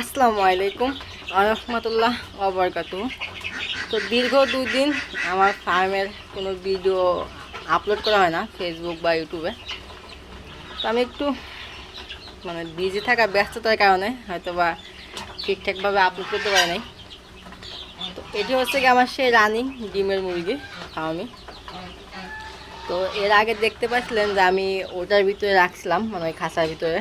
আসসালামু আলাইকুম রহমতুল্লাহ ওবরকাতু। তো দীর্ঘ 2 দিন আমার ফার্মের কোনো ভিডিও আপলোড করা হয় না ফেসবুক বা ইউটিউবে। তো আমি একটু বিজি থাকা ব্যস্ততার কারণে হয়তো বা ঠিকঠাকভাবে আপলোড করতে পারি নাই। তো এটি হচ্ছে কি আমার সেই রানিং ডিমের মুরগি ফার্মি। তো এর আগে দেখতে পাচ্ছিলেন যে আমি ওটার ভিতরে রাখছিলাম, ওই খাঁচার ভিতরে।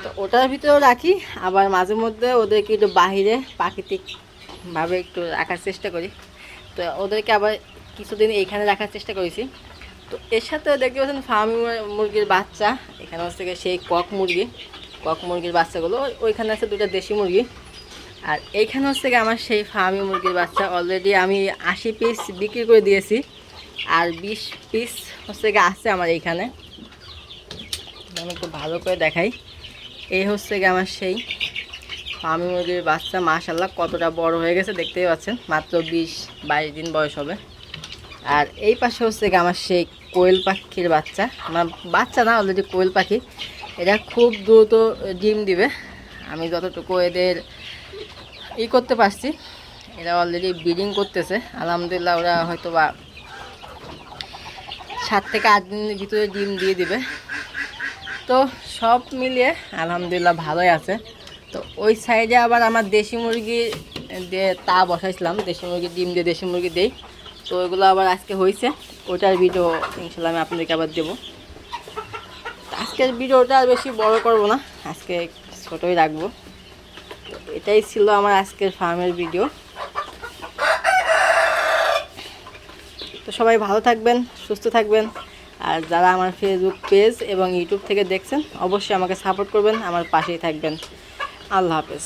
তো ওটার ভিতরেও রাখি, আবার মাঝে মধ্যে ওদেরকে একটু বাহিরে প্রাকৃতিকভাবে একটু রাখার চেষ্টা করি। তো ওদেরকে আবার কিছুদিন এইখানে রাখার চেষ্টা করেছি। তো এর সাথেও দেখতে পাচ্ছেন ফার্মি মুরগির বাচ্চা। এখানে হচ্ছে সেই কক মুরগির বাচ্চাগুলো, ওইখানে আছে 2টা দেশি মুরগি। আর এইখানে হচ্ছে আমার সেই ফার্মি মুরগির বাচ্চা অলরেডি আমি 80 পিস বিক্রি করে দিয়েছি, আর 20 পিস হচ্ছে আছে আমার এইখানে। আমি একটু ভালো করে দেখাই। এই হচ্ছে আমার সেই ফার্মি মুরগির বাচ্চা। মাশাআল্লাহ কতটা বড় হয়ে গেছে দেখতেই পাচ্ছেন, মাত্র 20-22 দিন বয়স হবে। আর এই পাশে হচ্ছে আমার সেই কোয়েল পাখির বাচ্চা, আমার বাচ্চা না, অলরেডি কোয়েল পাখি। এরা খুব দ্রুত ডিম দিবে, আমি যতটুকু এদের করতে পারছি। এরা অলরেডি ব্রিডিং করতেছে আলহামদুলিল্লাহ। ওরা হয়তো বা 7 থেকে 8 দিনের ভিতরে ডিম দিয়ে দিবে। তো সব মিলিয়ে আলহামদুলিল্লাহ ভালোই আছে। তো ওই সাইডে আবার আমার দেশি মুরগি দিয়ে বসাইছিলাম, দেশি মুরগির ডিম দিয়ে দেশি মুরগি দেই। তো ওইগুলো আবার আজকে হয়েছে, ওইটার ভিডিও ইনশাল্লাহ আমি আপনাদেরকে আবার দেবো। আজকের ভিডিওটা আর বেশি বড় করব না, আজকে ছোটোই রাখবো। তো এটাই ছিল আমার আজকের ফার্মের ভিডিও। তো সবাই ভালো থাকবেন, সুস্থ থাকবেন। আর যারা আমার ফেসবুক পেজ এবং ইউটিউব থেকে দেখছেন অবশ্যই আমাকে সাপোর্ট করবেন, আমার পাশেই থাকবেন। আল্লাহ হাফেজ।